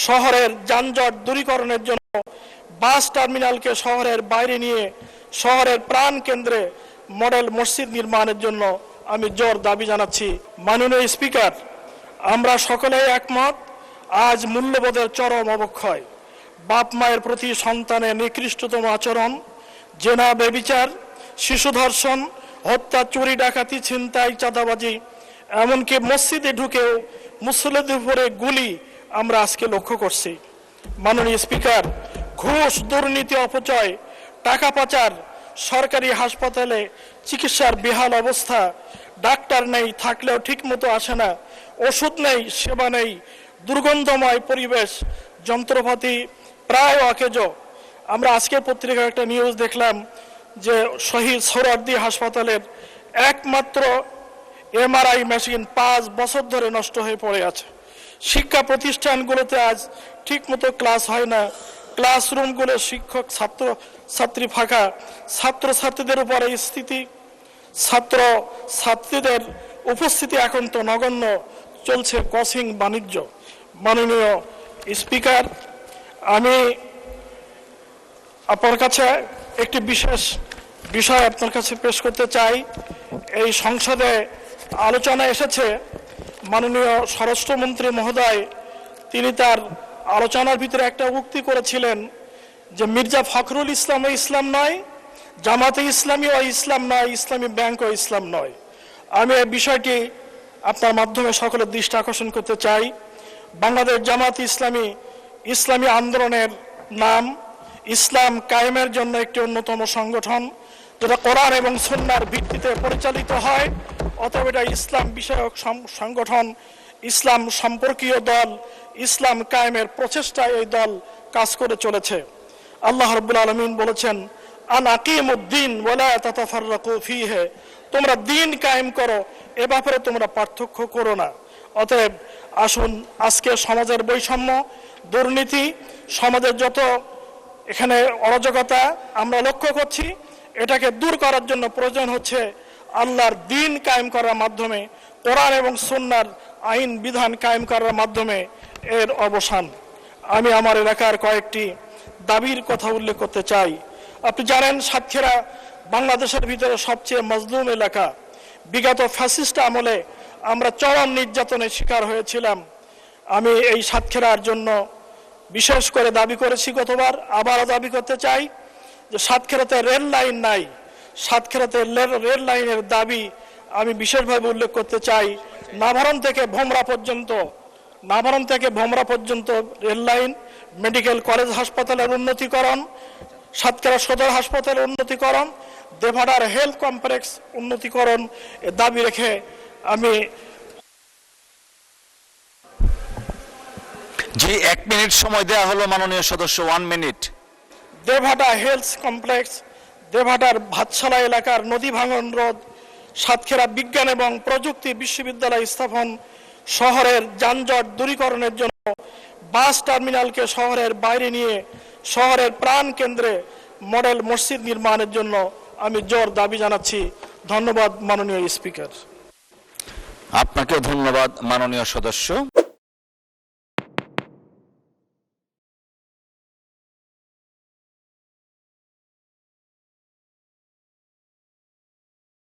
শহরের যানজট দূরীকরণের জন্য বাস টার্মিনালকে শহরের বাইরে নিয়ে শহরের প্রাণ কেন্দ্রে মডেল মসজিদ নির্মাণের জন্য আমি জোর দাবি জানাচ্ছি। মাননীয় স্পিকার, আমরা সকলেই একমত, আজ মূল্যবোধের চরম অবক্ষয়, বাপ মায়ের প্রতি সন্তানের নিকৃষ্টতম আচরণ, জেনা ব্যভিচার, শিশু ধর্ষণ, হত্যা, চুরি, ডাকাতি, ছিনতাই, চাঁদাবাজি, এমনকি মসজিদে ঢুকেও মুসল্লিদের উপরে গুলি আমরা আজকে লক্ষ্য করছি। মাননীয় স্পিকার, ঘুষ, দুর্নীতি, অপচয়, টাকা পাচার, সরকারি হাসপাতালে চিকিৎসার বেহাল অবস্থা, ডাক্তার নেই, থাকলেও ঠিক মতো আসে না, ওষুধ নেই, সেবা নেই, দুর্গন্ধময় পরিবেশ, যন্ত্রপাতি প্রায় অকেজ। আমরা আজকের পত্রিকায় একটা নিউজ দেখলাম যে শহীদ সোহরাওয়ার্দী হাসপাতালের একমাত্র এমআরআই মেশিন 5 বছর ধরে নষ্ট হয়ে পড়ে আছে। শিক্ষা প্রতিষ্ঠানগুলোতে আজ ঠিকমতো ক্লাস হয় না, ক্লাসরুমগুলো শিক্ষক ছাত্র ছাত্রী ফাঁকা, ছাত্রছাত্রীদের উপর এই স্থিতি, ছাত্র ছাত্রীদের উপস্থিতি এখন তো নগণ্য, চলছে ক্রসিং বাণিজ্য। মাননীয় স্পিকার, আমি আপনার কাছে একটি বিশেষ বিষয় আপনার কাছে পেশ করতে চাই। এই সংসদে আলোচনা এসেছে, মাননীয় স্বরাষ্ট্রমন্ত্রী মহোদয় তিনি তার আলোচনার ভিতরে একটা উক্তি করেছিলেন যে মির্জা ফখরুল ইসলাম ও ইসলাম নয়, জামাতে ইসলামী ও ইসলাম নয়, ইসলামী ব্যাংক ও ইসলাম নয়। আমি এই বিষয়টি আপনার মাধ্যমে সকলের দৃষ্টি আকর্ষণ করতে চাই। বাংলাদেশ জামাতে ইসলামী ইসলামী আন্দোলনের নাম, ইসলাম কায়েমের জন্য একটি অন্যতম সংগঠন, যেটা কোরআন এবং সুন্নাহর ভিত্তিতে পরিচালিত হয়। অতএব এটা ইসলাম বিষয়ক সংগঠন, ইসলাম সম্পর্কীয় দল, ইসলাম কায়েমের প্রচেষ্টায় এই দল কাজ করে চলেছে। আল্লাহ রাব্বুল আলামিন বলেছেন, আন আকিমুদ্দিন ওয়ালা তাতাফাররাকু ফীহি, তোমরা দিন কায়েম করো, এ ব্যাপারে তোমরা পার্থক্য করো না। অতএব আসুন, আজকে সমাজের বৈষম্য, দুর্নীতি, সমাজের যত এখানে অরাজকতা আমরা লক্ষ্য করছি, এটাকে দূর করার জন্য প্রয়োজন হচ্ছে আল্লাহর দিন কায়েম করার মাধ্যমে, কোরআন এবং সুন্নাহর আইন বিধান কায়েম করার মাধ্যমে এর অবসান। আমি আমার এলাকার কয়েকটি দাবির কথা উল্লেখ করতে চাই। আপনি জানেন, সাতক্ষীরা বাংলাদেশের ভিতরে সবচেয়ে মজলুম এলাকা। বিগত ফ্যাসিস্ট আমলে আমরা চরম নির্যাতনের শিকার হয়েছিলাম। আমি এই সাতক্ষীরার জন্য বিশেষ করে দাবি করেছি গতবার, আবারও দাবি করতে চাই যে সাতক্ষীরাতে রেল লাইন নাই। সাতক্ষীরাতে রেল লাইনের দাবি আমি বিশেষভাবে উল্লেখ করতে চাই। নাভারণ থেকে ভোমরা পর্যন্ত রেল লাইন, মেডিকেল কলেজ হাসপাতালের উন্নতিকরণ, সাতক্ষীরা সদর হাসপাতালের উন্নতিকরণ, দেভাডার হেলথ কমপ্লেক্স উন্নতিকরণ এ দাবি রেখে আমি জি 1 মিনিট সময় দেওয়া হলো মাননীয় সদস্য, 1 মিনিট। দেভাডা হেলথ কমপ্লেক্স, দেভাডার ভাতশালা এলাকার নদী ভাঙন রোধ, সাতক্ষীরা বিজ্ঞান এবং প্রযুক্তি বিশ্ববিদ্যালয় স্থাপন, শহরের যানজট দূরীকরণের জন্য বাস টার্মিনালকে শহরের বাইরে নিয়ে শহরের প্রাণ কেন্দ্রে মডেল মসজিদ নির্মাণের জন্য আমি জোর দাবি জানাচ্ছি। ধন্যবাদ মাননীয় স্পিকার। আপনাকে ধন্যবাদ মাননীয় সদস্য।